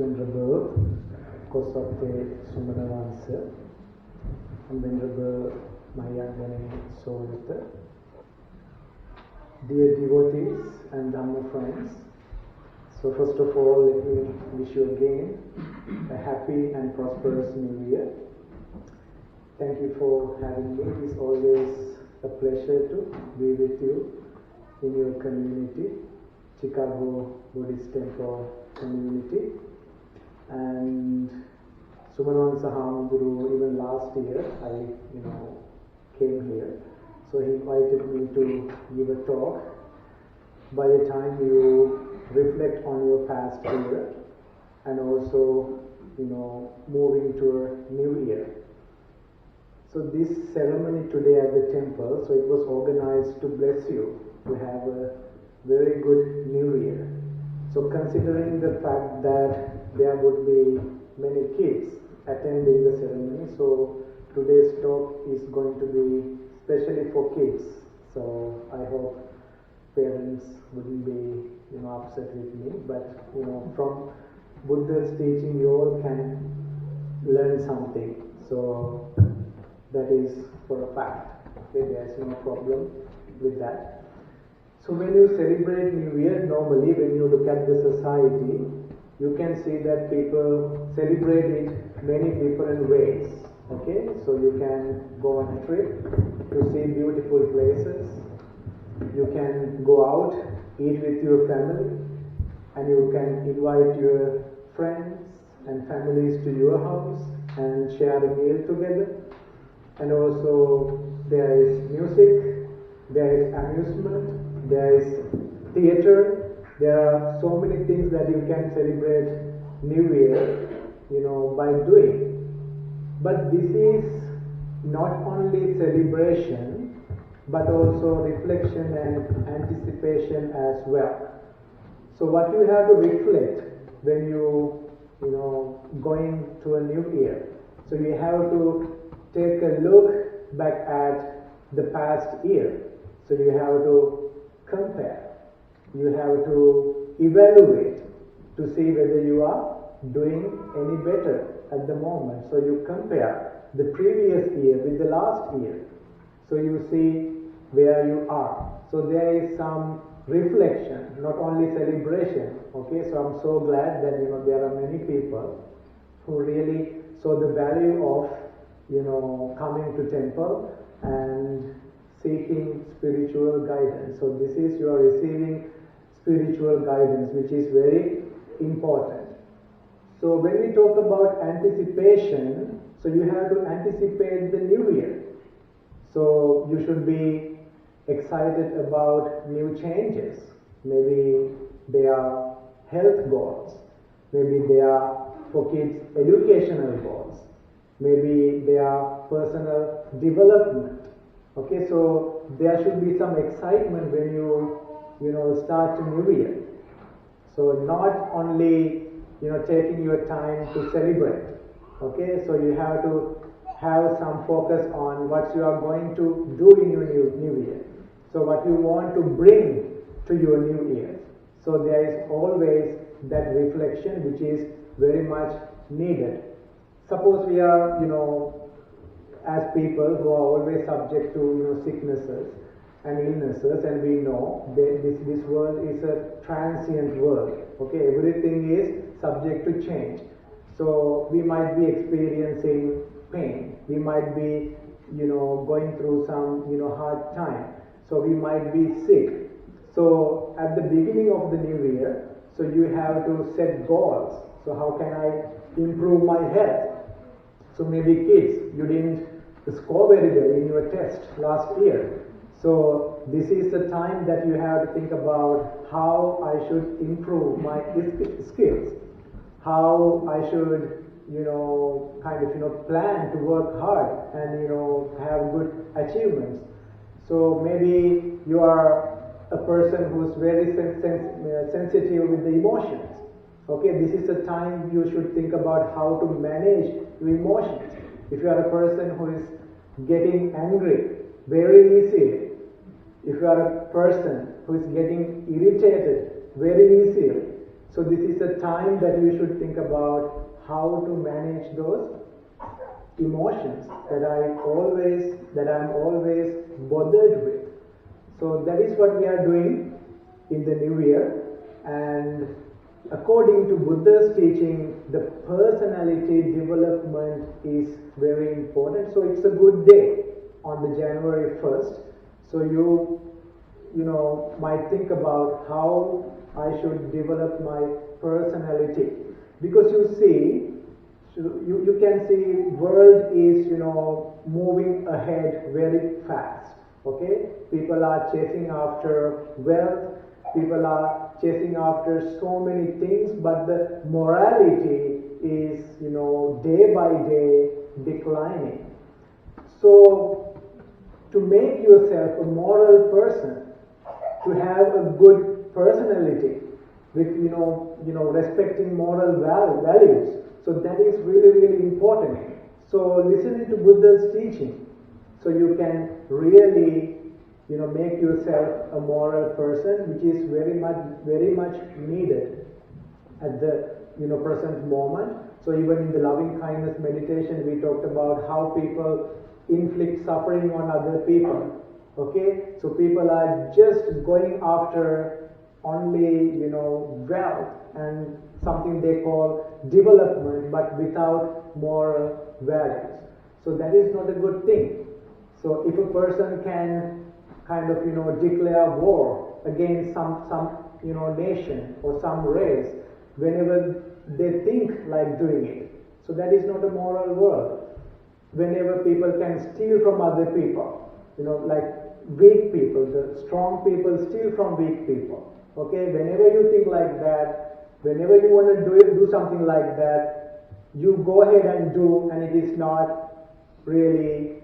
Venerable Kosate Sumanavansa and Venerable Mayagane Sohita, dear devotees and Dhamma friends. So first of all, let me wish you again a happy and prosperous New Year. Thank you for having me. It is always a pleasure to be with you in your community, Chicago Buddhist Temple community. And Sumanavansa Hamguru, even last year, I came here. So he invited me to give a talk. By the time you reflect on your past year and also, moving to a new year. So this ceremony today at the temple, so it was organized to bless you, to have a very good new year. So considering the fact that there would be many kids attending the ceremony, so today's talk is going to be especially for kids. So I hope parents wouldn't be upset with me, but from Buddha's teaching you all can learn something. So that is for a fact. Okay, there's no problem with that. So when you celebrate New Year, normally when you look at the society, you can see that people celebrate it many different ways. Okay, so you can go on a trip to see beautiful places. You can go out, eat with your family, and you can invite your friends and families to your house and share a meal together. And also there is music, there is amusement, there is theater. There are so many things that you can celebrate New Year, by doing. But this is not only celebration, but also reflection and anticipation as well. So what you have to reflect when you going to a new year. So you have to take a look back at the past year. So you have to compare. You have to evaluate to see whether you are doing any better at the moment. So you compare the previous year with the last year. So you see where you are. So there is some reflection, not only celebration. Okay, so I'm so glad that there are many people who really saw the value of coming to temple and seeking spiritual guidance. So this is, you are receiving spiritual guidance, which is very important. So when we talk about anticipation, so you have to anticipate the new year. So you should be excited about new changes. Maybe they are health goals. Maybe they are for kids educational goals. Maybe they are personal development. Okay, so there should be some excitement when you start a new year. So not only taking your time to celebrate. Okay, so you have to have some focus on what you are going to do in your new year. So what you want to bring to your new year. So there is always that reflection which is very much needed. Suppose we are, as people who are always subject to sicknesses and illnesses, and we know that this world is a transient world. Okay, everything is subject to change. So we might be experiencing pain. We might be, going through some, hard time. So we might be sick. So at the beginning of the new year, so you have to set goals. So how can I improve my health? So maybe kids, you didn't score very well in your test last year. So this is the time that you have to think about how I should improve my skills, how I should, plan to work hard and, have good achievements. So maybe you are a person who's very sensitive with the emotions. Okay, this is the time you should think about how to manage your emotions. If you are a person who is getting angry very easily, if you are a person who is getting irritated very easily, So this is a time that you should think about how to manage those emotions that I'm always bothered with. So that is what we are doing in the new year, and according to Buddha's teaching, the personality development is very important. So it's a good day on the January 1st. So you might think about how I should develop my personality, because you see, you can see world is moving ahead very fast. Okay, people are chasing after wealth, people are chasing after so many things, but the morality is day by day declining. So to make yourself a moral person, to have a good personality with respecting moral values, so that is really, really important. So listening to Buddha's teaching, so you can really make yourself a moral person, which is very much needed at the present moment. So even in the loving kindness meditation, we talked about how people inflict suffering on other people. Okay, so people are just going after only wealth and something they call development, but without moral values. So that is not a good thing. So if a person can kind of declare war against some nation or some race whenever they think like doing it, so that is not a moral world. Whenever people can steal from other people, like weak people, the strong people steal from weak people. Okay, whenever you think like that, whenever you want to do something like that, you go ahead and do, and it is not really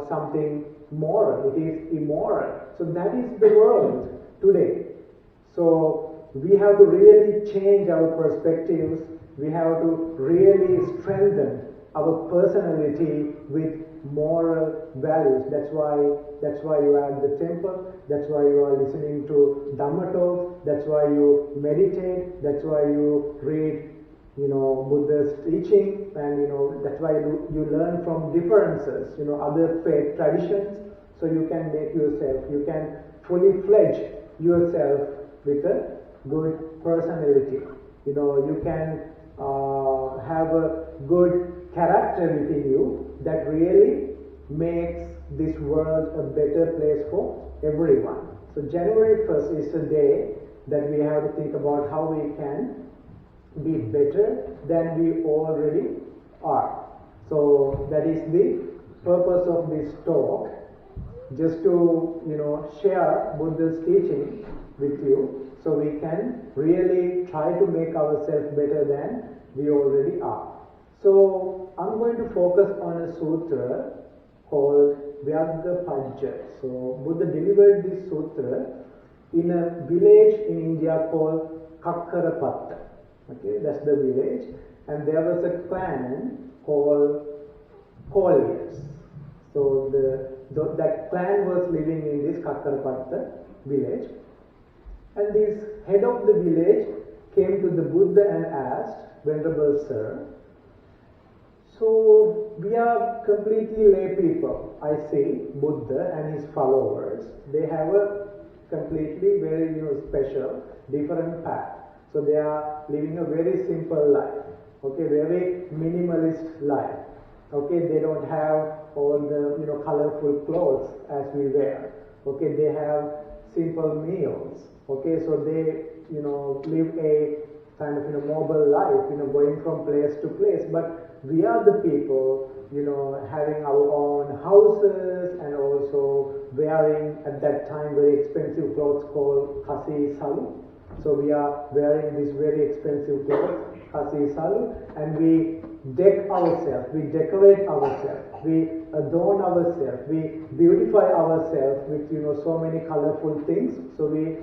something moral, it is immoral. So that is the world today. So we have to really change our perspectives. We have to really strengthen our personality with moral values. That's why you are at the temple. That's why you are listening to Dhamma Talk. That's why you meditate. That's why you read Buddha's teaching, and that's why you learn from differences, other faith traditions, so you can make yourself, you can fully fledge yourself with a good personality. You can have a good character within you that really makes this world a better place for everyone. So January 1st is the day that we have to think about how we can be better than we already are. So that is the purpose of this talk, just to share Buddha's teaching with you, so we can really try to make ourselves better than we already are. So I'm going to focus on a sutra called Vihara. So Buddha delivered this sutra in a village in India called Kakkarapatta. Okay, that's the village, and there was a clan called Colliers. So that clan was living in this Kakkarapatta village, and this head of the village came to the Buddha and asked, "Venerable Sir, so we are completely lay people. I see Buddha and his followers, they have a completely very special, different path. So they are living a very simple life, okay, very minimalist life. Okay, they don't have all the colorful clothes as we wear. Okay, they have simple meals. Okay, so they live a kind of mobile life, going from place to place. But we are the people, having our own houses and also wearing at that time very expensive clothes called kasi salu. So we are wearing this very expensive clothes, kasi salu, and we deck ourselves, we decorate ourselves, we adorn ourselves, we beautify ourselves with so many colorful things. So we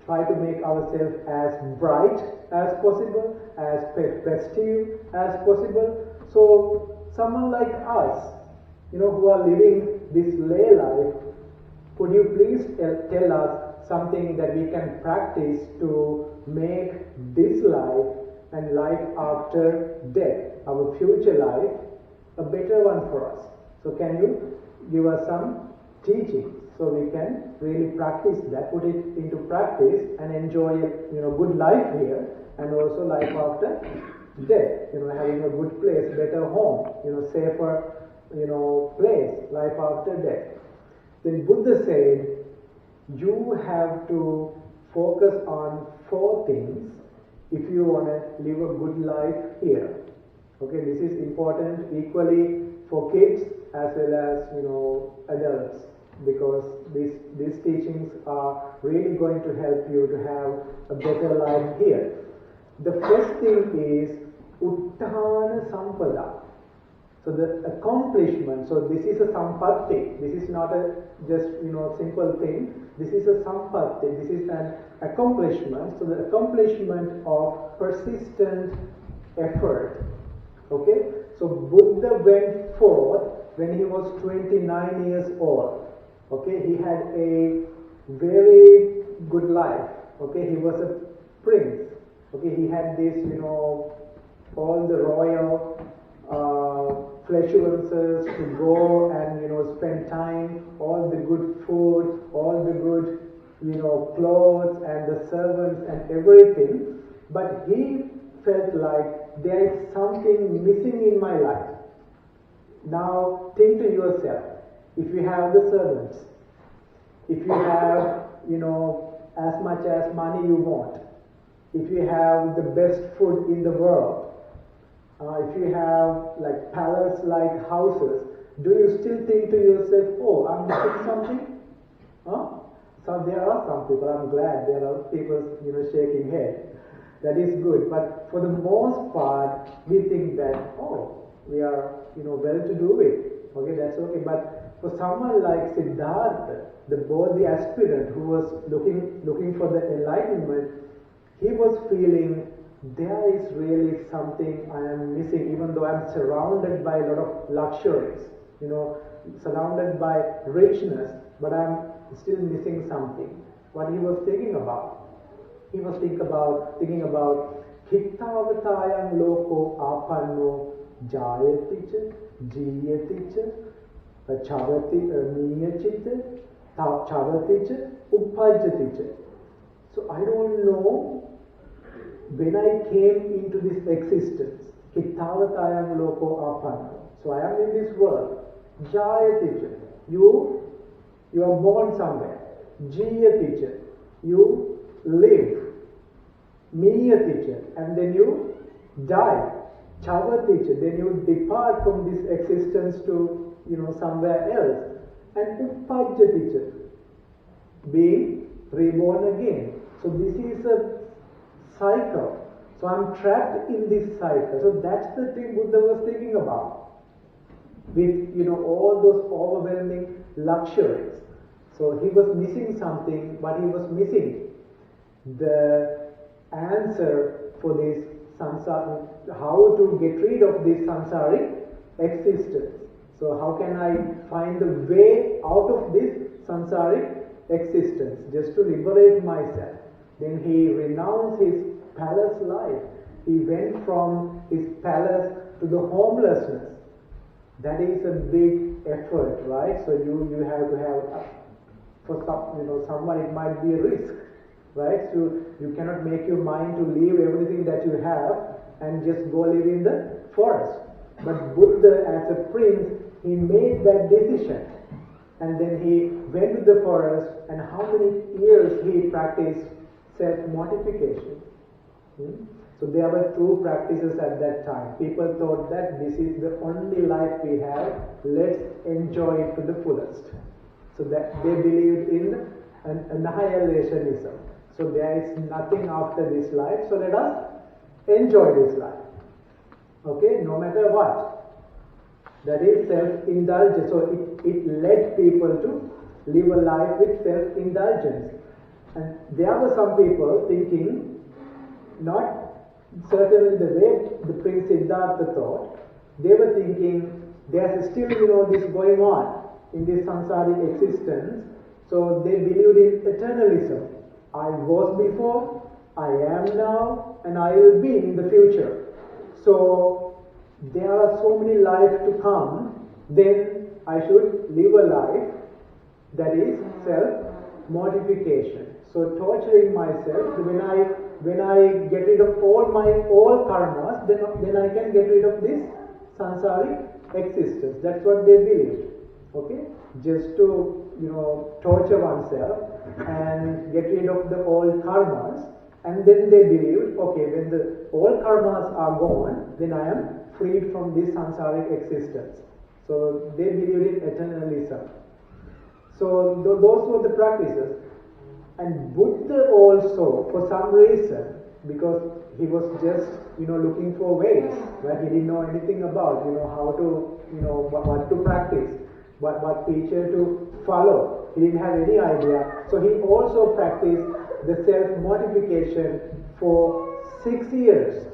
try to make ourselves as bright as possible, as festive as possible. So someone like us, who are living this lay life, could you please tell us something that we can practice to make this life and life after death, our future life, a better one for us. So can you give us some teaching so we can really practice that, put it into practice and enjoy good life here and also life after death, having a good place, better home, safer, place, life after death. Then Buddha said, you have to focus on 4 things if you want to live a good life here. Okay, this is important equally for kids as well as, adults, because these teachings are really going to help you to have a better life here. The first thing is Utthana Sampada. So the accomplishment, so this is a sampatti, this is not a just simple thing, this is a sampatti, this is an accomplishment, so the accomplishment of persistent effort. Okay, so Buddha went forth when he was 29 years old. Okay, he had a very good life. Okay, he was a prince. Okay, he had this, all the royal pleasurances to go and spend time, all the good food, all the good clothes and the servants and everything, but he felt like there is something missing in my life. Now think to yourself, if you have the servants, if you have as much as money you want, if you have the best food in the world, if you have like palace-like houses, do you still think to yourself, oh, I'm missing something? So there are some people, I'm glad there are people, shaking head. That is good. But for the most part, we think that, oh, we are, well to do it. Okay, that's okay. But for someone like Siddhartha, the Bodhi aspirant who was looking for the enlightenment, he was feeling there is really something I am missing, even though I'm surrounded by a lot of luxuries, surrounded by richness, but I'm still missing something. What he was thinking about? He was thinking about Hittavatayam loko apanno jayaticha, jiyaticha, chavati niyachita, chavaticha, uppajjaticha. So I don't know when I came into this existence, Hittavatayam loko apanno. So I am in this world. Jayaticha, you are born somewhere. Jiyaticha, you live. Niyaticha, and then you die. Chavaticha, then you depart from this existence to somewhere else. And uppajjaticha, being reborn again. So this is a cycle. So I'm trapped in this cycle. So that's the thing Buddha was thinking about. With all those overwhelming luxuries. So he was missing something, but he was missing the answer for this samsara, how to get rid of this samsaric existence. So how can I find the way out of this samsaric existence, just to liberate myself? Then he renounced his palace life. He went from his palace to the homelessness. That is a big effort, right? So you have to have, for some, someone it might be a risk, right? So you cannot make your mind to leave everything that you have and just go live in the forest. But Buddha, as a prince, he made that decision. And then he went to the forest, and how many years he practiced self-mortification. So there were 2 practices at that time. People thought that this is the only life we have, let's enjoy it to the fullest. So that they believed in an annihilationism. So there is nothing after this life, so let us enjoy this life. Okay, no matter what. That is self-indulgence. So it led people to live a life with self-indulgence. And there were some people thinking, not certainly the way the Prince Siddhartha thought, they were thinking there's still this going on in this samsaric existence, So they believed in eternalism. I was before, I am now, and I will be in the future. So there are so many lives to come, then I should live a life that is self-mortification. So torturing myself, when I get rid of all karmas, then I can get rid of this sansaric existence. That's what they believed. Okay? Just to, torture oneself and get rid of the old karmas. And then they believed, okay, when the old karmas are gone, then I am freed from this sansaric existence. So they believed in eternalism. So those were the practices. And Buddha also, for some reason, because he was just, looking for ways, right? He didn't know anything about, how to, what to practice, what teacher to follow. He didn't have any idea. So he also practiced the self-mortification for 6 years.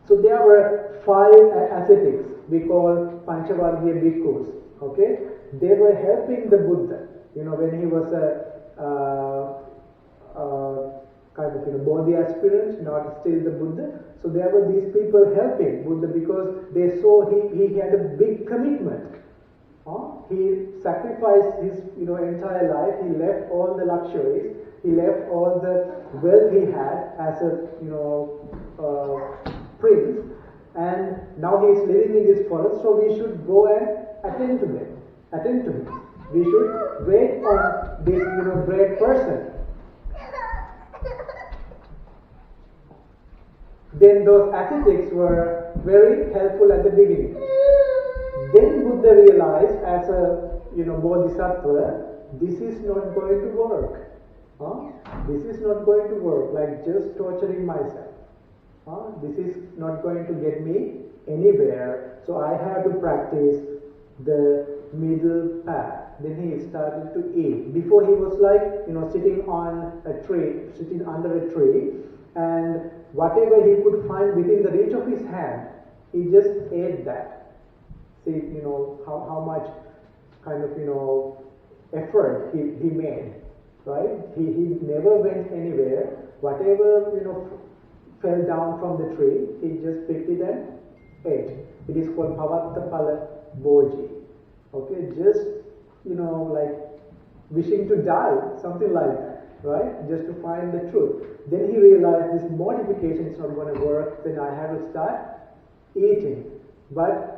So there were 5 ascetics we call Panchavargiya bhikkhus. Okay? They were helping the Buddha, when he was a kind of Bodhi aspirant, not still the Buddha. So there were these people helping Buddha because they saw he had a big commitment. He sacrificed his entire life. He left all the luxuries. He left all the wealth he had as a prince, and now he is living in this forest. So we should go and attend to him. We should wait on this great person. Then those ascetics were very helpful at the beginning. Then Buddha realized, as a bodhisattva, this is not going to work. This is not going to work, like just torturing myself. This is not going to get me anywhere. So I have to practice the middle path. Then he started to eat. Before he was like, sitting on a tree, sitting under a tree, and whatever he could find within the reach of his hand, he just ate that. See, how much kind of, effort he made, right? He never went anywhere. Whatever, fell down from the tree, he just picked it and ate. It is called Bhavattapala Bhoji. Okay, just, like wishing to die, something like that, right? Just to find the truth. Then he realized this mortification is not going to work, then I have to start eating. But,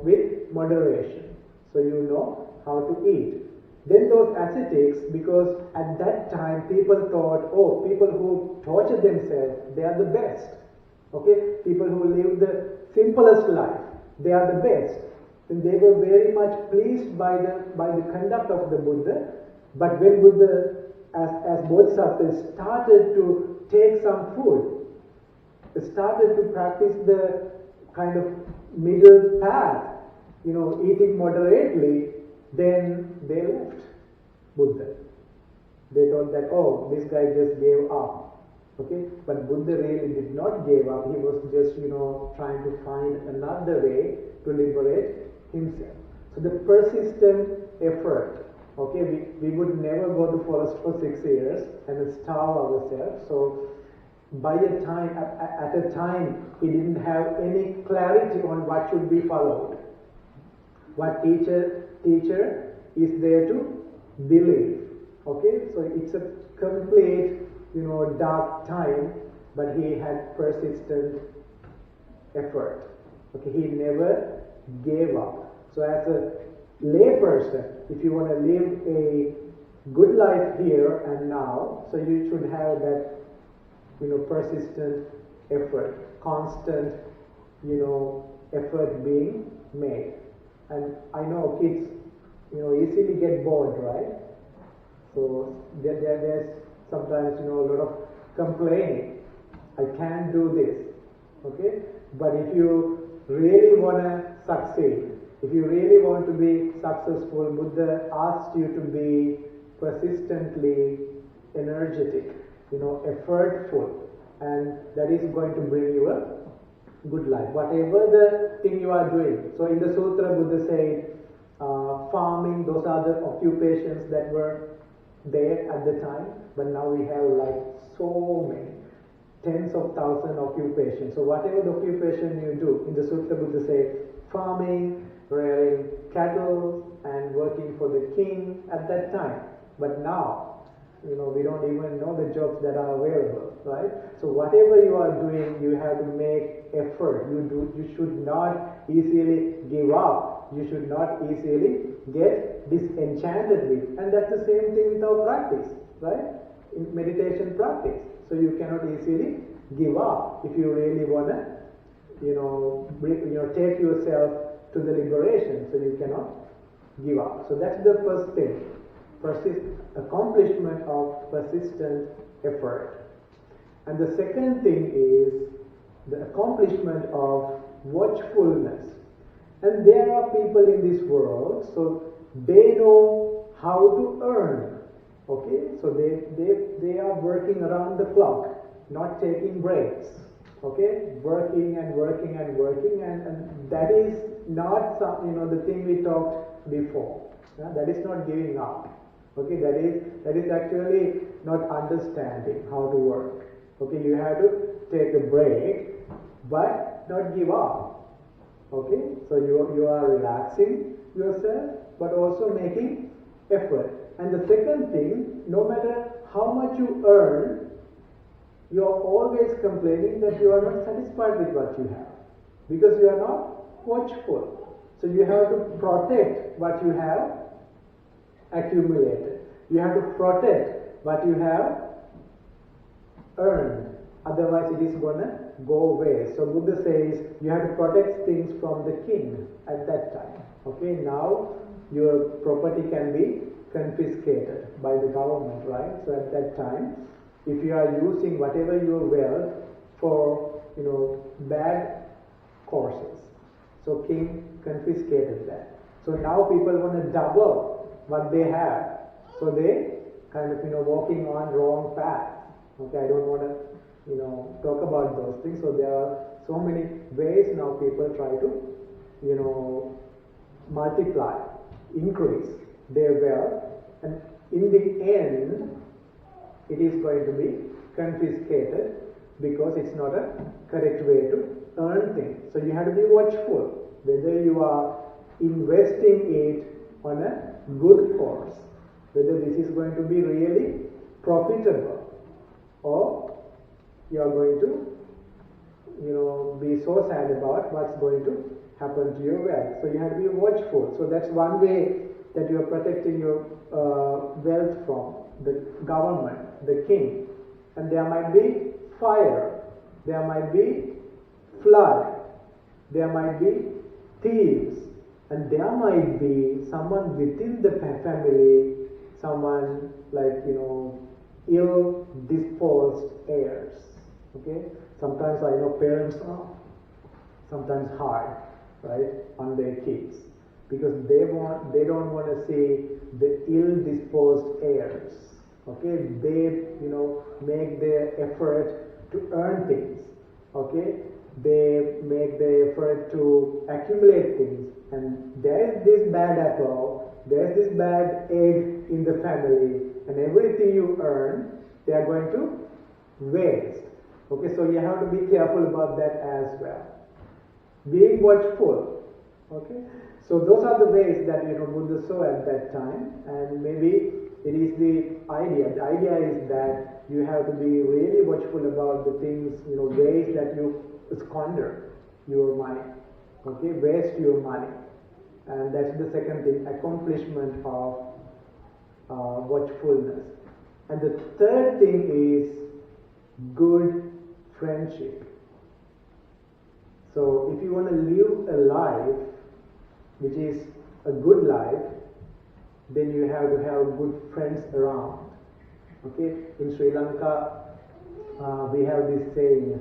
with moderation. So you know how to eat. Then those ascetics, because at that time people thought, people who torture themselves, they are the best. Okay? People who live the simplest life, they are the best. And they were very much pleased by the conduct of the Buddha. But when Buddha, as Bodhisattvas, started to take some food, started to practice the kind of middle path, eating moderately, then they left Buddha. They thought that, this guy just gave up. Okay? But Buddha really did not give up. He was just, trying to find another way to liberate himself. So the persistent effort. Okay? We would never go to forest for 6 years and starve ourselves. So at a time, he didn't have any clarity on what should be followed. What teacher is there to believe. Okay, so it's a complete, dark time, but he had persistent effort. Okay, he never gave up. So as a lay person, if you want to live a good life here and now, so you should have that, persistent effort, constant, effort being made. And I know kids, easily get bored, right? So there's sometimes, a lot of complaining. I can't do this, okay? But if you really want to succeed, if you really want to be successful, Buddha asks you to be persistently energetic, effortful, and that is going to bring you a good life. Whatever the thing you are doing. So in the sutra, Buddha said, farming, those are the occupations that were there at the time, but now we have like so many, tens of thousands of occupations. So whatever the occupation you do, in the Sutta Buddha say, farming, rearing cattle, and working for the king at that time. But now, we don't even know the jobs that are available, right? So whatever you are doing, you have to make effort. You should not easily give up. You should not easily get disenchanted with. And that's the same thing with our practice, right? In meditation practice. So you cannot easily give up if you really want to, take yourself to the liberation. So you cannot give up. So that's the first thing. Accomplishment of persistent effort. And the second thing is the accomplishment of watchfulness. And there are people in this world, so they know how to earn. Okay, so they are working around the clock, not taking breaks. Okay, working and working and working, and that is not the thing we talked before. That is not giving up. Okay, that is actually not understanding how to work. Okay, you have to take a break, but not give up. Okay, so you are relaxing yourself, but also making effort. And the second thing, no matter how much you earn, you are always complaining that you are not satisfied with what you have, because you are not watchful. So you have to protect what you have accumulated. You have to protect what you have earned. Otherwise it is going to go away. So Buddha says you have to protect things from the king at that time. Okay, now your property can be confiscated by the government, right? So at that time, if you are using whatever your wealth for, bad courses, so king confiscated that. So now people want to double what they have. So they kind of, walking on wrong path. Okay, I don't want to, talk about those things. So there are so many ways now people try to, multiply, increase their wealth, and in the end, it is going to be confiscated because it's not a correct way to earn things. So you have to be watchful whether you are investing it on a good course, whether this is going to be really profitable, or you are going to, be so sad about what's going to happen to your wealth. So you have to be watchful. So that's one way that you are protecting your wealth from the government, the king. And there might be fire, there might be flood, there might be thieves, and there might be someone within the family, someone like, ill-disposed heirs. Okay? Sometimes I know parents are sometimes hard, right, on their kids, because they don't want to see the ill-disposed heirs. Okay? They, make their effort to earn things. Okay? They make the effort to accumulate things, and there is this bad apple, there is this bad egg in the family, and everything you earn, they are going to waste. Okay, so you have to be careful about that as well. Being watchful. Okay, so those are the ways that Buddha saw at that time, and maybe it is the idea. The idea is that you have to be really watchful about the things, ways that you squander your money, okay, waste your money, and that's the second thing, accomplishment of watchfulness. And the third thing is good friendship. So if you want to live a life which is a good life, then you have to have good friends around. Okay, in Sri Lanka we have this saying,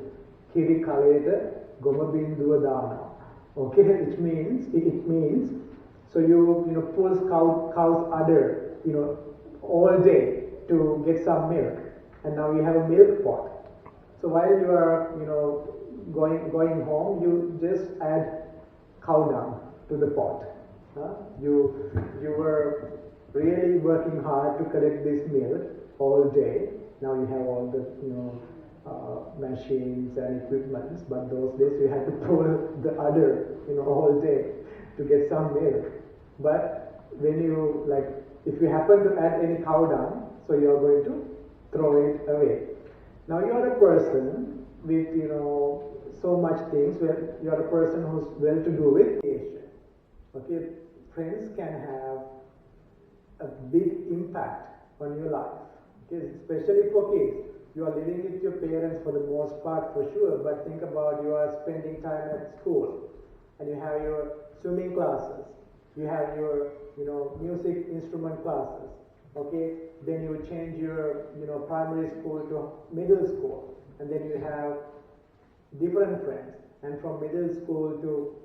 Kiri kaleta goma binduwa dana. Okay, which means it means so you pull cows udder all day to get some milk, and now you have a milk pot. So while you are going home, you just add cow dung to the pot. You were really working hard to collect this milk all day. Now you have all the machines and equipments, but those days you had to pull the udder all day to get some milk. But when you if you happen to add any cow dung, so you are going to throw it away. Now you are a person with so much things. Where you are a person who's well to do with patience. Okay, friends can have a big impact on your life. Okay, especially for kids. You are living with your parents for the most part, for sure. But think about, you are spending time at school, and you have your swimming classes. You have your music instrument classes. Okay, then you change your primary school to middle school, and then you have different friends, and from middle school to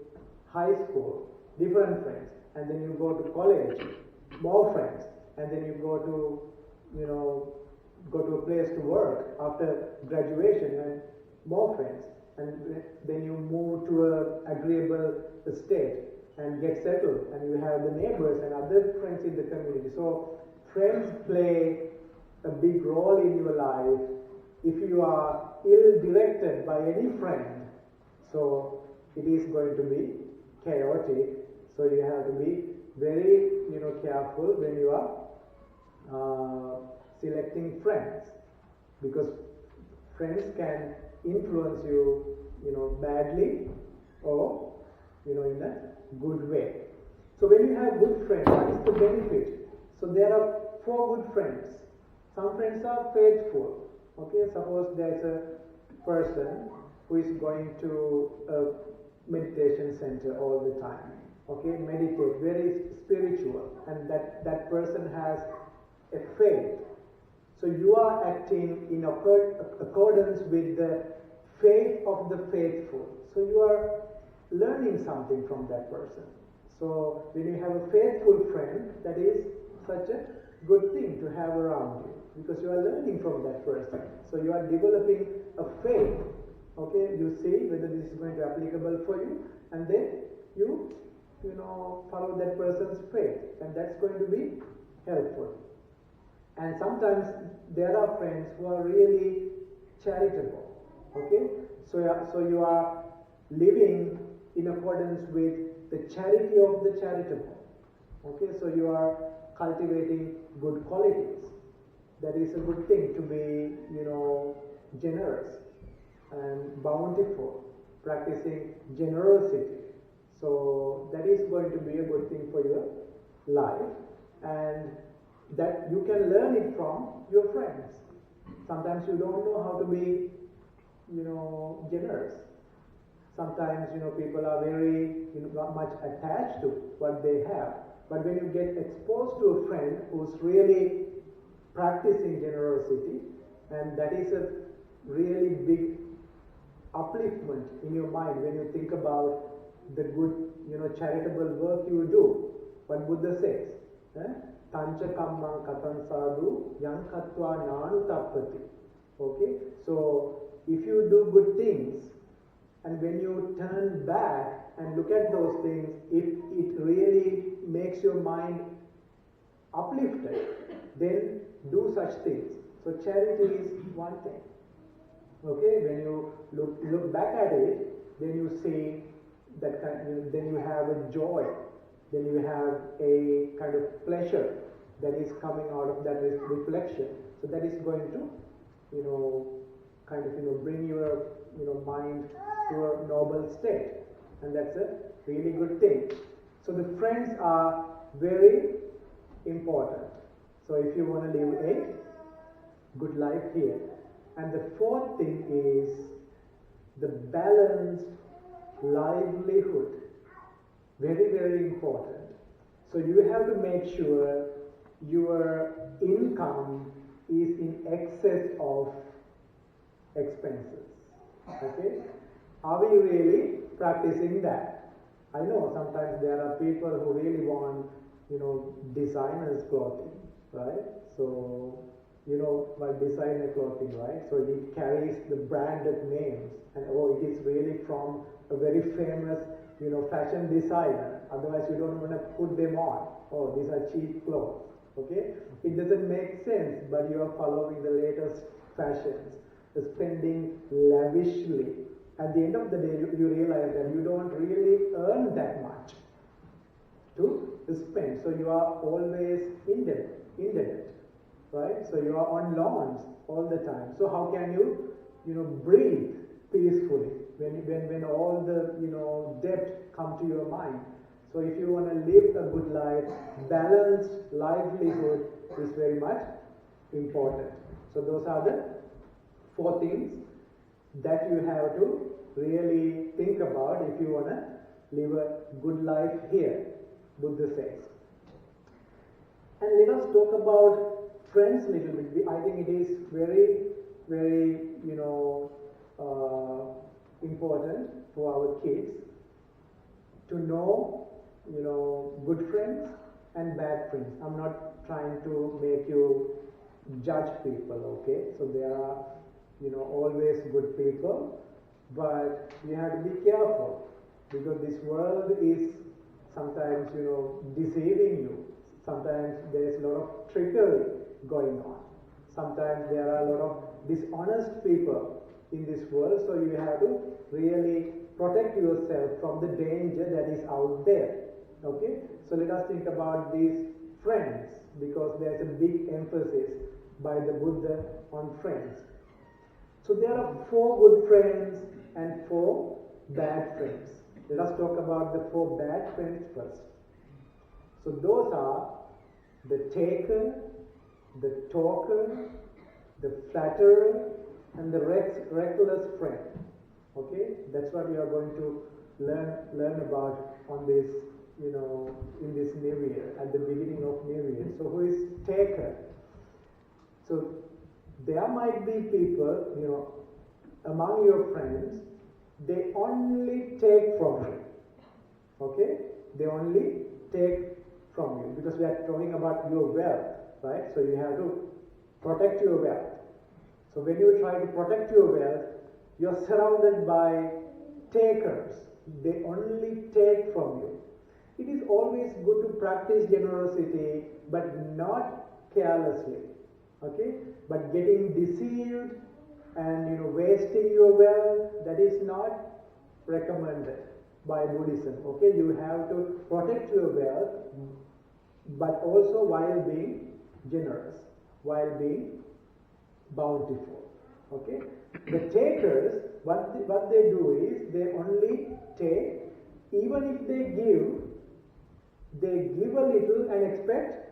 high school, different friends, and then you go to college, more friends, and then you go to a place to work after graduation, and more friends, and then you move to an agreeable state and get settled, and you have the neighbors and other friends in the community. So friends play a big role in your life. If you are ill-directed by any friend, so it is going to be chaotic. So you have to be very careful when you are selecting friends, because friends can influence you badly or in a good way. So when you have good friends, what is the benefit? So there are 4 good friends. Some friends are faithful. Okay, suppose there's a person who is going to a meditation center all the time. Okay, meditate, very spiritual, and that person has a faith. So you are acting in accordance with the faith of the faithful. So you are learning something from that person. So when you have a faithful friend, that is such a good thing to have around you, because you are learning from that person. So you are developing a faith. Okay, you see whether this is going to be applicable for you, and then you follow that person's faith, and that's going to be helpful. And sometimes there are friends who are really charitable. Okay, so you are living in accordance with the charity of the charitable. Okay, so you are cultivating good qualities. That is a good thing, to be generous and bountiful, practicing generosity. So that is going to be a good thing for your life, and that you can learn it from your friends. Sometimes you don't know how to be generous. Sometimes people are very much attached to what they have, but when you get exposed to a friend who's really practicing generosity, and that is a really big upliftment in your mind when you think about the good charitable work you do. What Buddha says, tancha kammang katan sadhu yang katva nanu tappati. Okay, so if you do good things, and when you turn back and look at those things, it really makes your mind uplifted, then do such things. So charity is one thing. Okay, when you look back at it, then you see that then you have a joy, then you have a kind of pleasure that is coming out of that reflection. So that is going to bring your mind to a noble state, and that's a really good thing. So the friends are very important. So if you want to live a good life here. And the 4th thing is the balanced livelihood. Very, very important. So you have to make sure your income is in excess of expenses. Okay? Are we really practicing that? I know sometimes there are people who really want, designers clothing, right? So, what designer clothing, right? So it carries the branded names, and it is really from a very famous, fashion designer. Otherwise, you don't want to put them on. Oh, these are cheap clothes. Okay? It doesn't make sense, but you are following the latest fashions, spending lavishly. At the end of the day, you realize that you don't really earn that much to spend. So you are always indebted, right? So you are on loans all the time. So how can you breathe peacefully when all the debt come to your mind? So if you want to live a good life, balanced livelihood is very much important. So those are the 4 things that you have to really think about if you want to live a good life here, Buddha says. And let us talk about friends a little bit. I think it is very, very, important for our kids to know, good friends and bad friends. I'm not trying to make you judge people, okay? So there are, always good people, but you have to be careful because this world is sometimes, deceiving you. Sometimes there is a lot of trickery going on. Sometimes there are a lot of dishonest people in this world, so you have to really protect yourself from the danger that is out there. Okay? So let us think about these friends, because there's a big emphasis by the Buddha on friends. So there are 4 good friends and 4 bad friends. Let us talk about the 4 bad friends first. So those are the taker, the talker, the flatterer, and the reckless friend. Okay, that's what we are going to learn about on this, in this New Year, at the beginning of New Year. So who is taker? So there might be people, among your friends, they only take from you. Okay, they only take from you, because we are talking about your wealth, right? So you have to protect your wealth. So when you try to protect your wealth, you're surrounded by takers. They only take from you. It is always good to practice generosity, but not carelessly. Okay? But getting deceived and wasting your wealth, that is not recommended by Buddhism. Okay? You have to protect your wealth, but also while being generous, while being bountiful. Okay? The takers, what they do is they only take. Even if they give a little and expect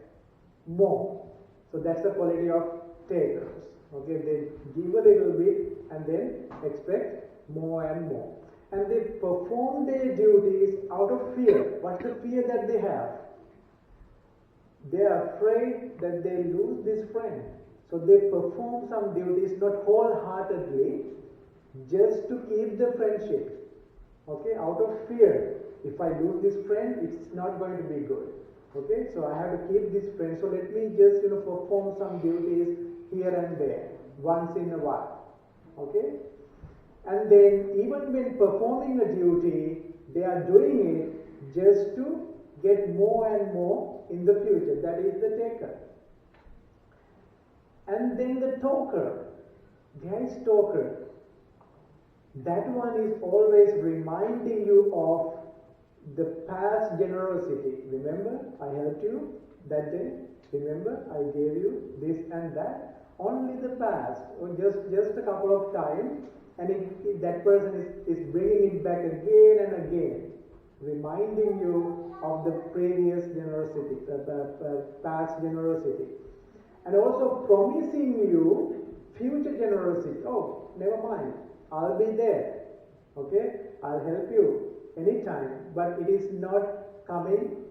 more. So that's the quality of takers. Okay, they give a little bit and then expect more and more. And they perform their duties out of fear. What's the fear that they have? They are afraid that they lose this friend. So they perform some duties not wholeheartedly, just to keep the friendship. Okay, out of fear. If I lose this friend, it's not going to be good. Okay, so I have to keep this friend. So let me just perform some duties here and there, once in a while. Okay, and then even when performing a duty, they are doing it just to get more and more in the future. That is the taker. And then the talker. There is talker. That one is always reminding you of the past generosity. Remember, I helped you that day. Remember, I gave you this and that. Only the past, or just a couple of times, and that person is bringing it back again and again, reminding you of the previous generosity, past generosity, and also promising you future generosity. Oh, never mind, I'll be there. Okay, I'll help you anytime, but it is not coming,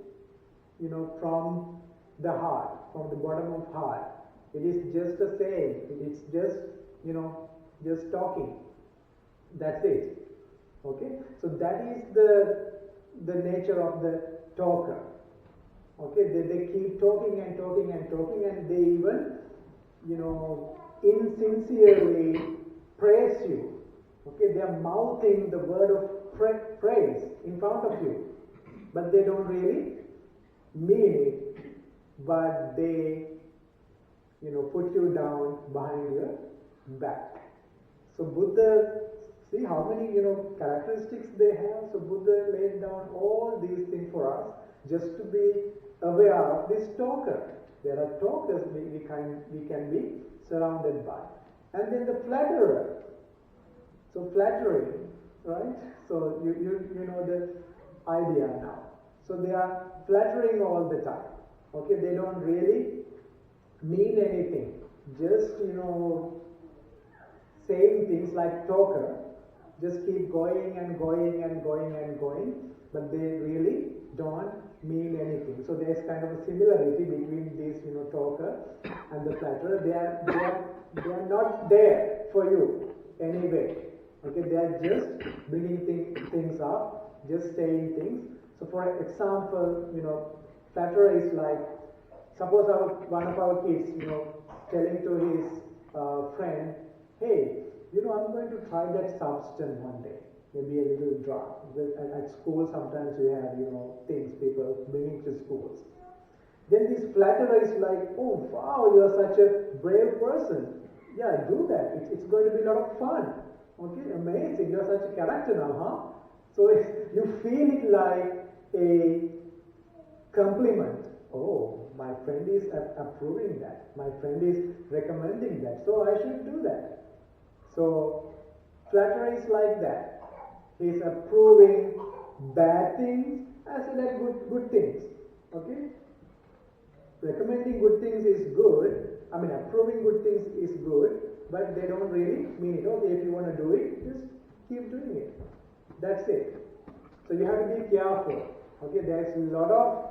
from the heart, from the bottom of heart. It is just a saying. It is just, just talking. That's it. Okay? So that is the nature of the talker. Okay? They keep talking and talking and talking, and they even, insincerely praise you. Okay? They are mouthing the word of praise in front of you. but they don't really mean it, but they, put you down behind your back. So Buddha, see how many, characteristics they have. So Buddha laid down all these things for us just to be aware of this talker. There are talkers we can be surrounded by. And then the flatterer. So flattering, right? So you know the idea now. So they are flattering all the time. Okay, they don't really mean anything. Just, saying things like talker, just keep going and going and going and going, but they really don't mean anything. So there's kind of a similarity between this, talker and the flatterer. They are not there for you anyway. Okay, they are just bringing things up, just saying things. So for example, flatterer is like, suppose one of our kids, telling to his friend, hey, I'm going to try that substance one day, maybe a little drug. At school sometimes we have, things people bring to schools. Then this flatterer is like, oh wow, you're such a brave person. Yeah, do that. It's going to be a lot of fun. Okay, amazing. You're such a character now, huh? So you feel it like a compliment. Oh, my friend is approving that. My friend is recommending that. So I should do that. So flatterer is like that. He's approving bad things as well as good things. Okay? Recommending good things is good. Approving good things is good, but they don't really mean it. Okay, if you want to do it, just keep doing it. That's it. So you have to be careful. Okay, there's a lot of,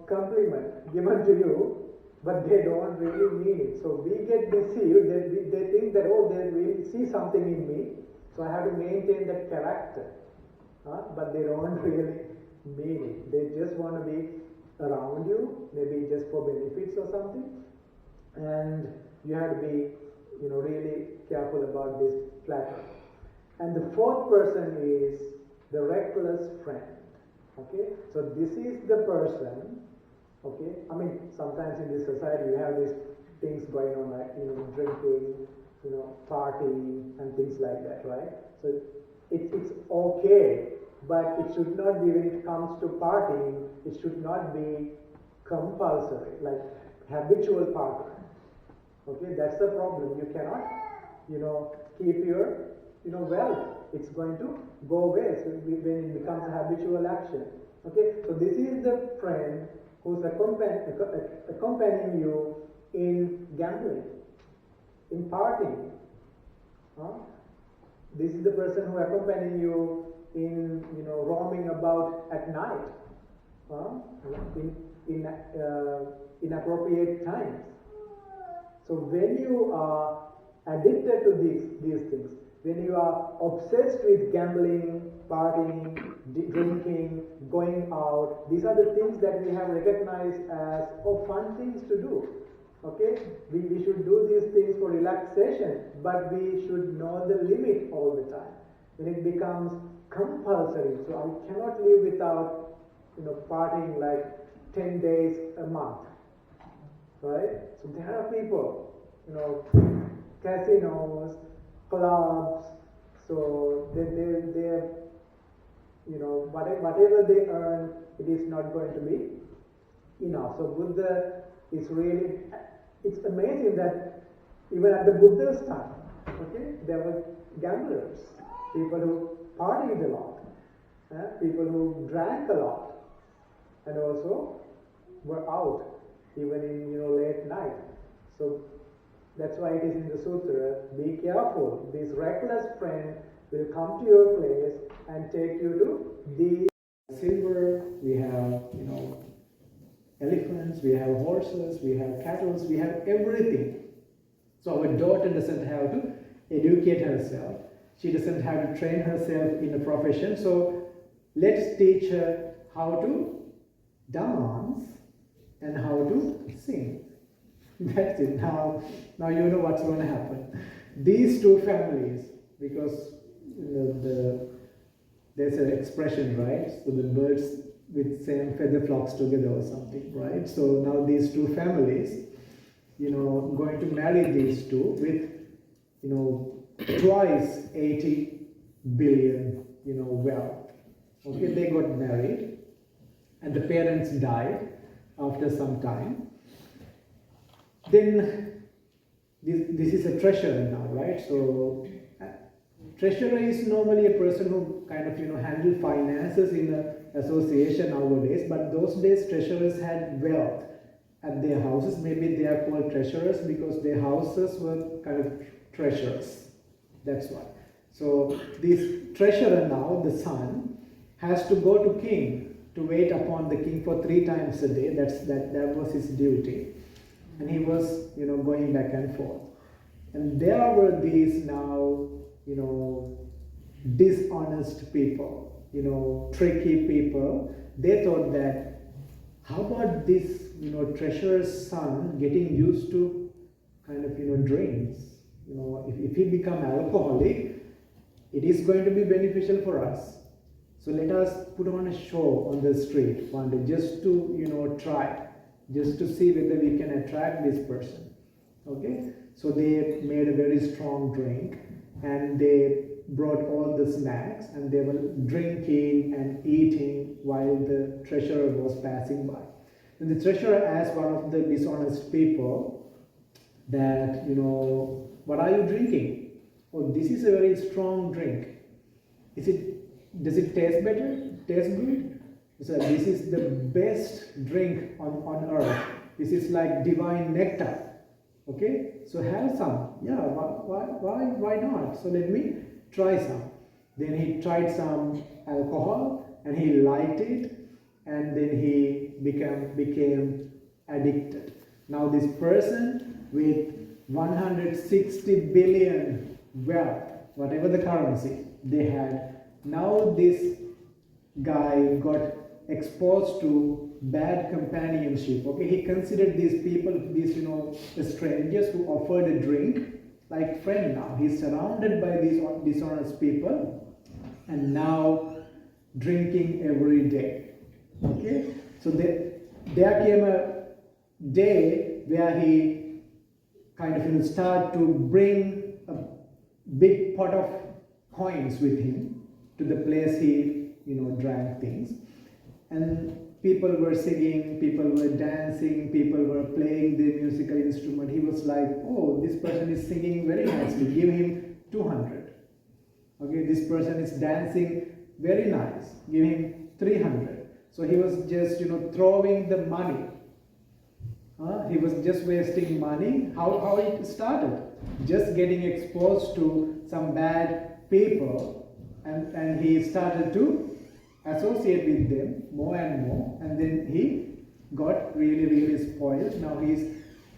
compliment given to you, but they don't really mean it. So we get deceived. They think that, oh, they really see something in me, so I have to maintain that character. But they don't really mean it. They just want to be around you, maybe just for benefits or something. And you have to be, really careful about this flattery. And the fourth person is the reckless friend. Okay, so this is the person. Okay, sometimes in this society you have these things going on like, drinking, partying and things like that, right? So it's okay, but it should not be, when it comes to partying, it should not be compulsory, like habitual partying. Okay, that's the problem. You cannot, keep your, wealth. It's going to go away when it becomes a habitual action. Okay, so this is the friend who's accompanying you in gambling, in partying. This is the person who accompanying you in, roaming about at night, in inappropriate times. So when you are addicted to these things, when you are obsessed with gambling, partying, drinking, going out, these are the things that we have recognized as fun things to do. Okay, we should do these things for relaxation, but we should know the limit all the time. When it becomes compulsory, so I cannot live without, partying like 10 days a month, right? So there are people, casinos, clubs, so they're whatever they earn, it is not going to be enough. So Buddha is really, it's amazing that even at the Buddha's time, okay, there were gamblers, people who partied a lot, people who drank a lot, and also were out even in late night. So that's why it is in the sutra, be careful. This reckless friend will come to your place and take you to the silver. We have, elephants, we have horses, we have cattle, we have everything. So our daughter doesn't have to educate herself. She doesn't have to train herself in a profession. So let's teach her how to dance and how to sing. That's it. Now you know what's going to happen. These two families, because the there's an expression, right? So the birds with same feather flocks together or something, right? So now these two families, going to marry these two with, twice 80 billion, wealth. Okay, they got married and the parents died after some time. Then this is a treasurer now, right? So treasurer is normally a person who kind of, handle finances in an association nowadays, but those days treasurers had wealth at their houses. Maybe they are called treasurers because their houses were kind of treasures. That's why. So this treasurer now, the son, has to go to king to wait upon the king for 3 times a day. That was his duty. And he was, going back and forth. And there were these now, dishonest people, tricky people. They thought that, how about this, treasurer's son getting used to kind of, drinks? If he become alcoholic, it is going to be beneficial for us. So let us put on a show on the street one day, just to, try, just to see whether we can attract this person. Okay? So they made a very strong drink and they brought all the snacks and they were drinking and eating while the treasurer was passing by. And the treasurer asked one of the dishonest people that, what are you drinking? Oh, this is a very strong drink. Does it taste better? Taste good? So this is the best drink on earth. This is like divine nectar. Okay? So have some. Yeah, why not? So let me try some. Then he tried some alcohol and he liked it and then he became addicted. Now this person with 160 billion wealth, whatever the currency they had, now this guy got exposed to bad companionship. Okay, he considered these people, these strangers who offered a drink like friend now. He's surrounded by these dishonest people and now drinking every day. Okay, so there came a day where he kind of started to bring a big pot of coins with him to the place he drank things, and people were singing, people were dancing, people were playing the musical instrument. He was like, oh, this person is singing very nicely, give him 200. Okay, this person is dancing very nice, give him 300. So he was just throwing the money. He was just wasting money. How it started? Just getting exposed to some bad people, and he started to associate with them more and more, and then he got really, really spoiled. Now he's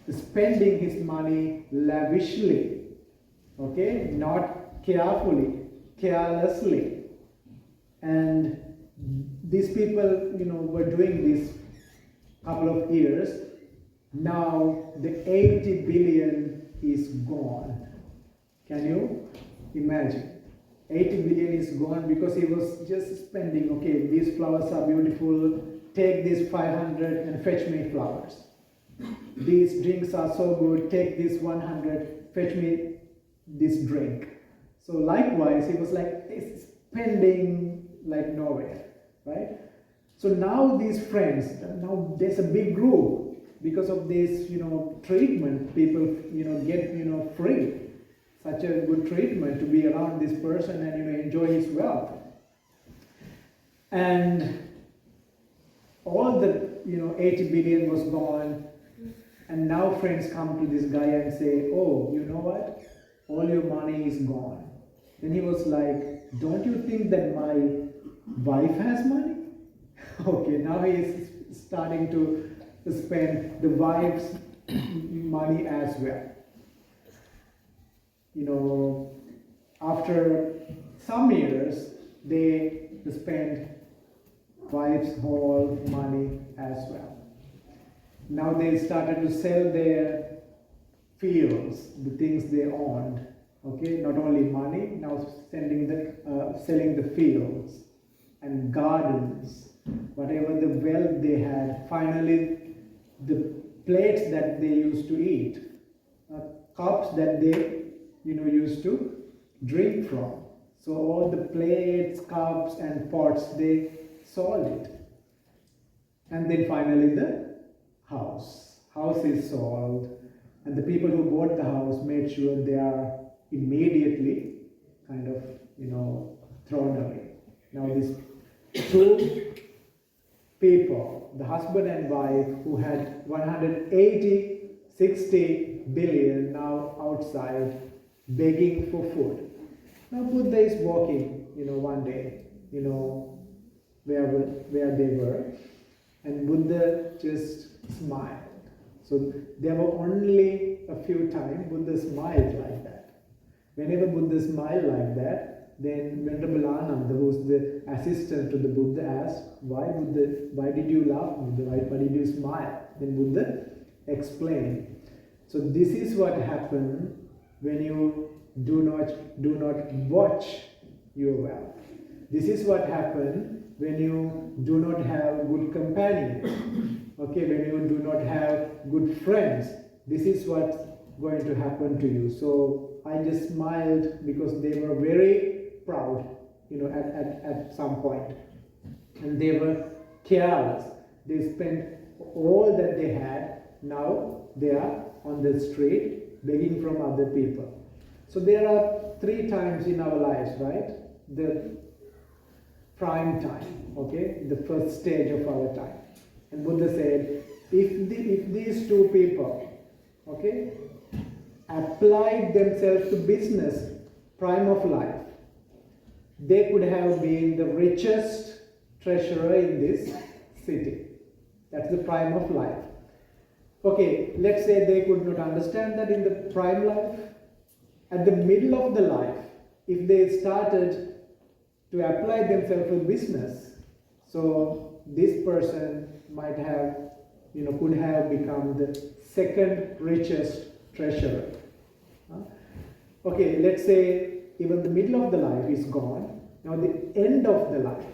spending his money lavishly, okay, not carefully, carelessly. And these people, were doing this couple of years. Now the 80 billion is gone. Can you imagine? 80 billion is gone because he was just spending, okay, these flowers are beautiful, take these 500 and fetch me flowers. These drinks are so good, take this 100, fetch me this drink. So likewise, he was like spending like nowhere, right? So now these friends, now there's a big group because of this, treatment. People, get, free. Such a good treatment to be around this person and enjoy his wealth. And all the 80 billion was gone, and now friends come to this guy and say, oh, you know what? All your money is gone. Then he was like, don't you think that my wife has money? Okay, now he is starting to spend the wife's money as well. After some years, they spend wife's whole money as well. Now they started to sell their fields, the things they owned. Okay, not only money, now selling the fields. and gardens, whatever the wealth they had, finally the plates that they used to eat, cups that they used to drink from. So all the plates, cups and pots, they sold it. And then finally the house. House is sold, and the people who bought the house made sure they are immediately kind of, thrown away. Now these two people, the husband and wife, who had 60 billion now outside begging for food. Now Buddha is walking, one day, where they were, and Buddha just smiled. So there were only a few times Buddha smiled like that. Whenever Buddha smiled like that, then Venerable Ananda, who was the assistant to the Buddha, asked, why did you laugh, Buddha? Why did you smile? Then Buddha explained. So this is what happened when you do not watch your wealth. This is what happened when you do not have good companions. Okay, when you do not have good friends. This is what's going to happen to you. So I just smiled because they were very proud, at some point. And they were careless. They spent all that they had. Now they are on the street begging from other people. So there are 3 times in our lives, right? The prime time, okay? The first stage of our time. And Buddha said, if these 2 people, okay, applied themselves to business, prime of life, they could have been the richest treasurer in this city. That's the prime of life. Okay, let's say they could not understand that in the prime life. At the middle of the life, if they started to apply themselves to business, so this person might have, could have become the second richest treasurer. Okay, let's say even the middle of the life is gone. Now the end of the life,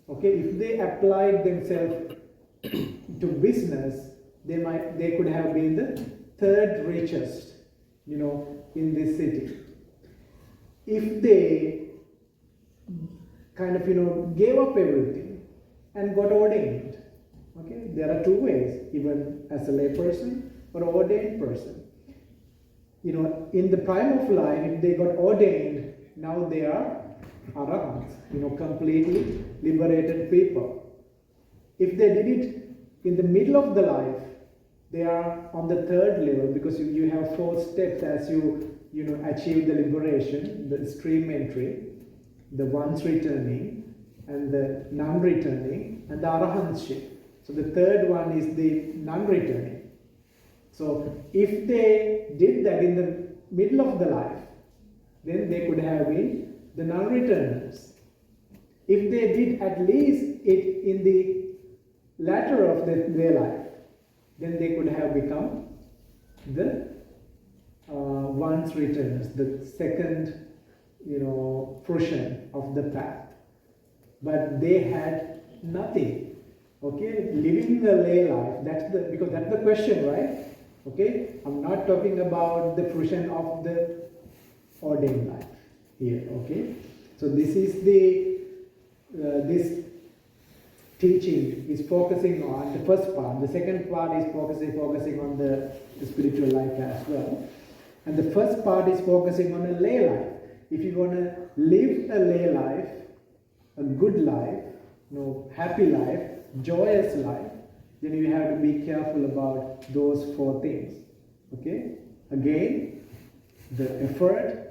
okay, if they applied themselves to business, they could have been the third richest, in this city. If they kind of, gave up everything and got ordained, okay, there are 2 ways, even as a lay person or an ordained person. In the prime of life, if they got ordained, now they are arahants, completely liberated people. If they did it in the middle of the life, they are on the 3rd level, because you have 4 steps as you achieve the liberation: the stream entry, the once returning, and the non-returning, and the arahantship. So the 3rd one is the non-returning. So if they did that in the middle of the life, then they could have been the non-returners. If they did at least it in the latter of their life, then they could have become the once returners, the second, fruition of the path. But they had nothing. Okay, living the lay life, because that's the question, right? Okay, I'm not talking about the fruition of the ordained life here. Okay, so this is this teaching is focusing on the first part. The second part is focusing on the spiritual life as well. And the first part is focusing on a lay life. If you want to live a lay life, a good life, happy life, joyous life, then you have to be careful about those 4 things. Okay? Again, the effort,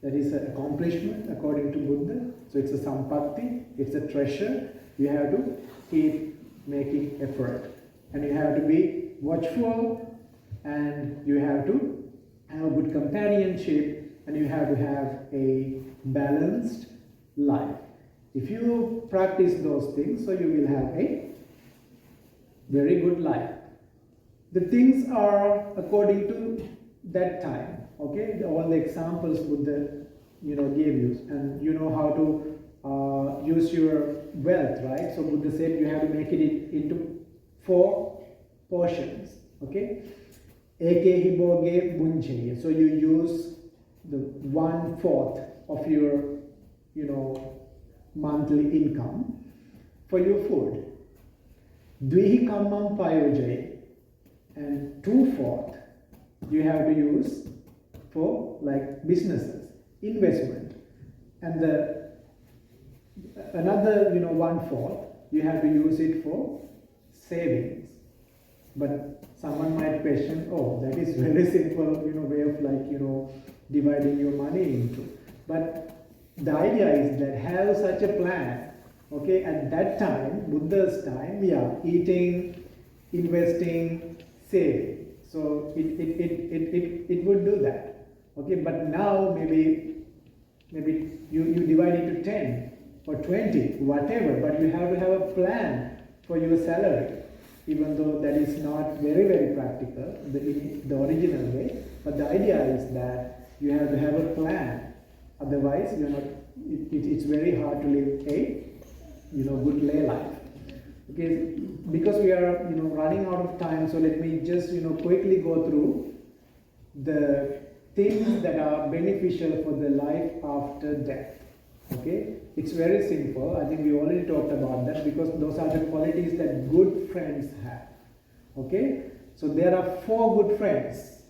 that is an accomplishment according to Buddha. So it's a sampatti, it's a treasure. You have to keep making effort. And you have to be watchful, and you have to have a good companionship, and you have to have a balanced life. If you practice those things, so you will have a very good life. The things are according to that time. Okay, all the examples Buddha, gave you, and you know how to use your wealth, right? So Buddha said you have to make it into 4 portions, okay? Eke hiboge bunche. So you use the 1/4 of your, monthly income for your food. Dvihi kammam payojaye, and 2/4 you have to use for like businesses, investment, and the another 1/4 you have to use it for savings. But someone might question, oh, that is very simple, way of like, dividing your money into. But the idea is that have such a plan, okay? At that time, Buddha's time, eating, investing, saving. So it would do that, okay? But now maybe you divide it to 10 or 20, whatever. But you have to have a plan for your salary, even though that is not very, very practical, the original way. But the idea is that you have to have a plan. Otherwise, it's very hard to live a, good lay life. Okay, because we are, running out of time, so let me just, quickly go through the things that are beneficial for the life after death. Okay, it's very simple. I think we already talked about that because those are the qualities that good friends have. Okay, so there are 4 good friends.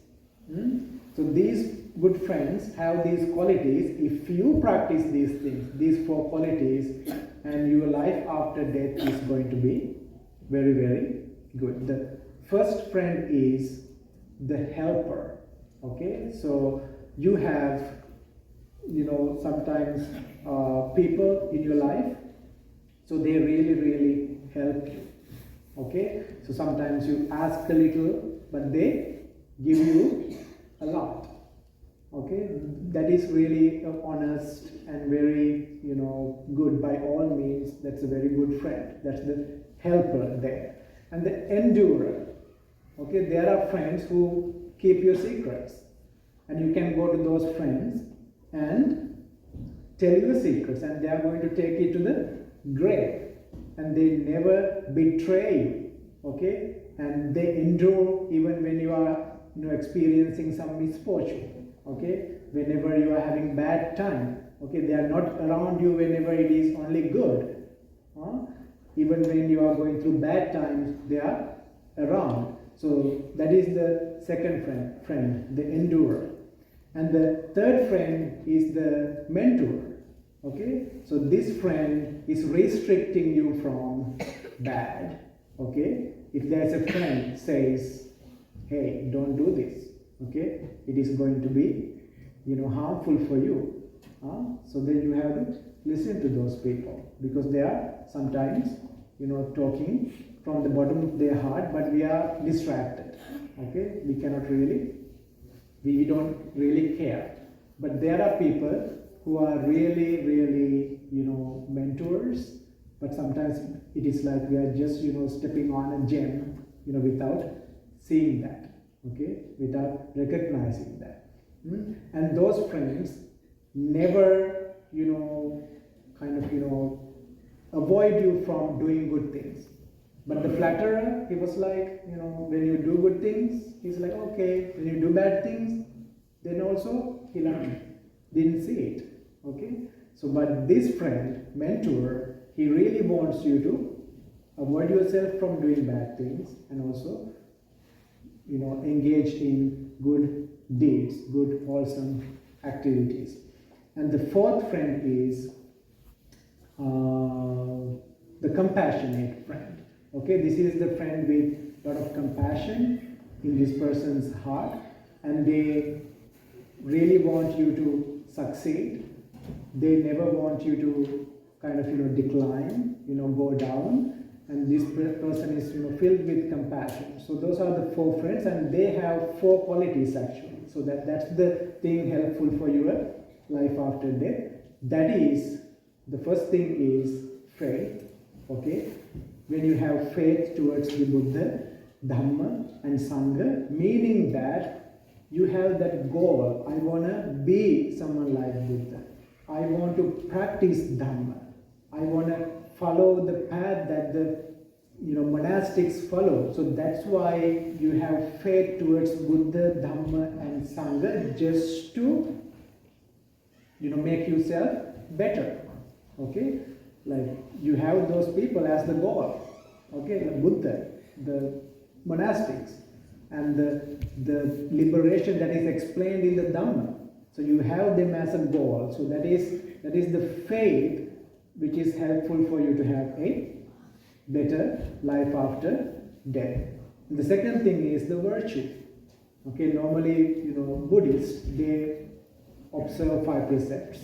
So these good friends have these qualities. If you practice these things, these 4 qualities, and your life after death is going to be very, very good. The first friend is the helper. Okay, so you have, sometimes people in your life, so they really, really help you. Okay, so sometimes you ask a little, but they give you a lot. Okay, that is really honest and very, good. By all means, that's a very good friend. That's the helper there. And the endurer. Okay, there are friends who keep your secrets, and you can go to those friends and tell your secrets, and they are going to take you to the grave, and they never betray you. Okay, and they endure even when you are, experiencing some misfortune. Okay, whenever you are having bad time. Okay, they are not around you whenever it is only good. Even when you are going through bad times, they are around. So that is the second friend, the endurer. And the third friend is the mentor. Okay, so this friend is restricting you from bad. Okay, if there's a friend says, hey, don't do this. Okay, it is going to be, harmful for you. So then you have to listen to those people, because they are sometimes, talking from the bottom of their heart, but we are distracted. Okay, we cannot really, we don't really care. But there are people who are really, really, mentors, but sometimes it is like we are just, stepping on a gem, without seeing that, okay, without recognizing that. And those friends never, avoid you from doing good things. But the flatterer, he was like, when you do good things, he's like, okay. When you do bad things, then also he didn't see it, okay. So, but this friend, mentor, he really wants you to avoid yourself from doing bad things, and also, engage in good deeds, good wholesome activities. And the fourth friend is the compassionate friend. Okay, this is the friend with a lot of compassion in this person's heart, and they really want you to succeed. They never want you to decline, go down. And this person is, filled with compassion. So those are the 4 friends, and they have 4 qualities actually. So that's the thing helpful for your life after death. That is, the first thing is faith. Okay, when you have faith towards the Buddha, Dhamma, and Sangha, meaning that you have that goal. I want to be someone like Buddha. I want to practice Dhamma. I want to follow the path that the monastics follow. So that's why you have faith towards Buddha, Dhamma and Sangha, just to make yourself better. Okay, like you have those people as the goal. Okay, the Buddha, the monastics, and the liberation that is explained in the Dhamma. So you have them as a goal. So that is the faith which is helpful for you to have a better life after death. And the second thing is the virtue. Okay, normally Buddhists, they observe 5 precepts.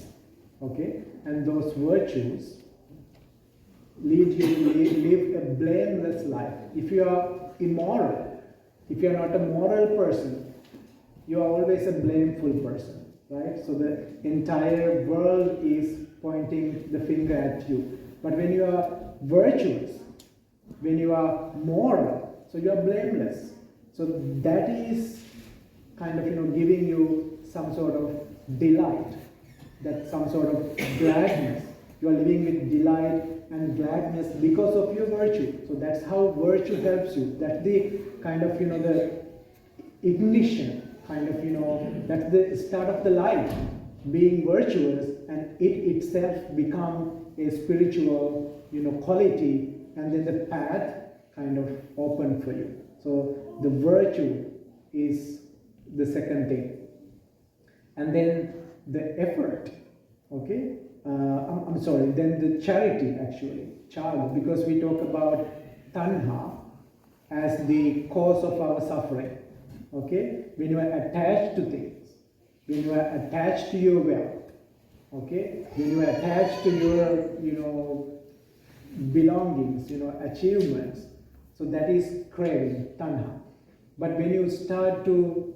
Okay, and those virtues lead you to live a blameless life. If you are immoral, if you are not a moral person, you are always a blameful person, right? So the entire world is pointing the finger at you. But when you are virtuous, when you are moral, so you are blameless. So that is kind of giving you some sort of delight, that some sort of gladness. You are living with delight and gladness because of your virtue. So that's how virtue helps you. That's the kind of the ignition, kind of that's the start of the life, being virtuous, and it itself become a spiritual quality, and then the path kind of open for you. So the virtue is the second thing. And then the effort, okay? I'm sorry, then the charity actually, charity, because we talk about tanha as the cause of our suffering, okay? When you are attached to things, when you are attached to your wealth, okay? When you are attached to your, belongings, achievements, so that is craving, tanha. But when you start to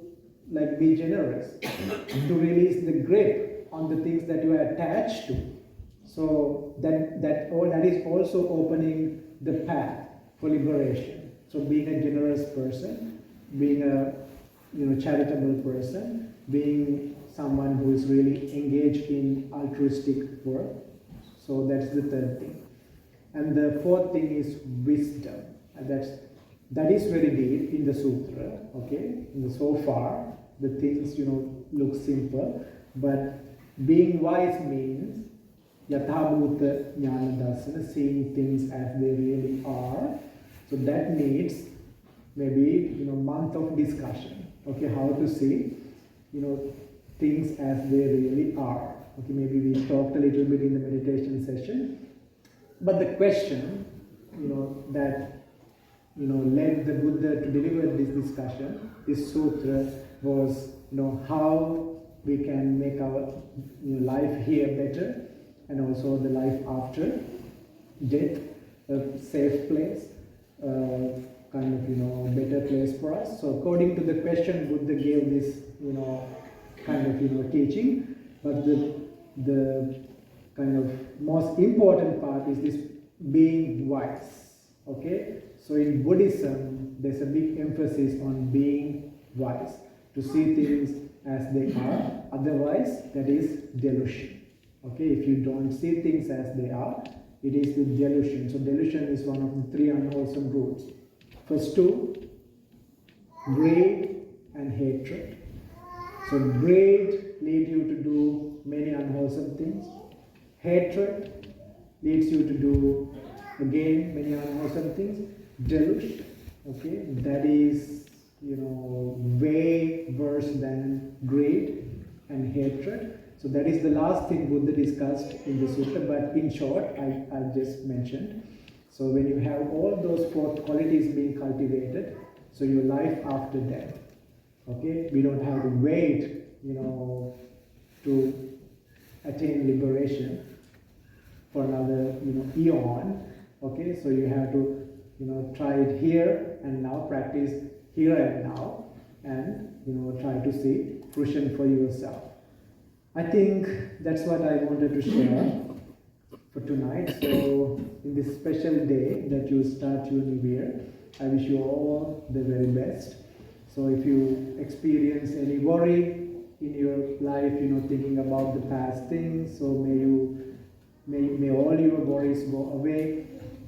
be generous, to release the grip on the things that you are attached to, so that is also opening the path for liberation. So being a generous person, being a charitable person, being someone who is really engaged in altruistic work. So that's the third thing. And the fourth thing is wisdom. And that is very deep in the sutra, okay? So far, the things, look simple, but being wise means yathabhuta jnana darsana, seeing things as they really are. So that needs maybe, month of discussion, okay? How to see, things as they really are. Okay, maybe we talked a little bit in the meditation session. But the question, that, led the Buddha to deliver this discussion, this sutra, was, how we can make our life here better, and also the life after death, a safe place, kind of, better place for us. So according to the question, Buddha gave this, kind of, teaching, but the kind of most important part is this being wise, okay? So in Buddhism, there's a big emphasis on being wise, to see things as they are, otherwise that is delusion, okay? If you don't see things as they are, it is the delusion. So delusion is one of the 3 unwholesome roots. First 2, greed and hatred. So greed leads you to do many unwholesome things. Hatred leads you to do, again, many unwholesome things. Delusion, okay, that is, way worse than greed and hatred. So that is the last thing Buddha discussed in the sutra, but in short, I just mentioned. So when you have all those 4 qualities being cultivated, so your life after death, okay, we don't have to wait, to attain liberation for another, eon, okay, so you have to, try it here and now, practice here and now, and, try to see fruition for yourself. I think that's what I wanted to share for tonight. So in this special day that you start your new year, I wish you all the very best. So if you experience any worry in your life, thinking about the past things, so may you May all your worries go away.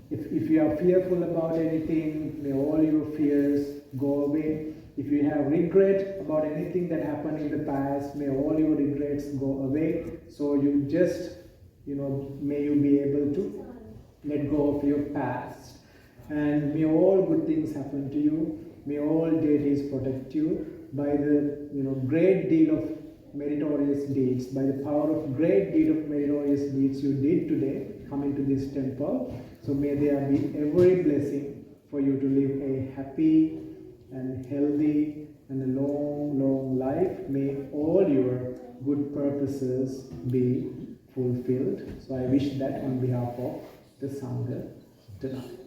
If you are fearful about anything, may all your fears go away. If you have regret about anything that happened in the past, may all your regrets go away. So you just, may you be able to let go of your past. And may all good things happen to you. May all deities protect you by the, great deal of meritorious deeds, by the power of great deed of meritorious deeds you did today, coming to this temple. So may there be every blessing for you to live a happy and healthy and a long, long life. May all your good purposes be fulfilled. So I wish that on behalf of the Sangha tonight.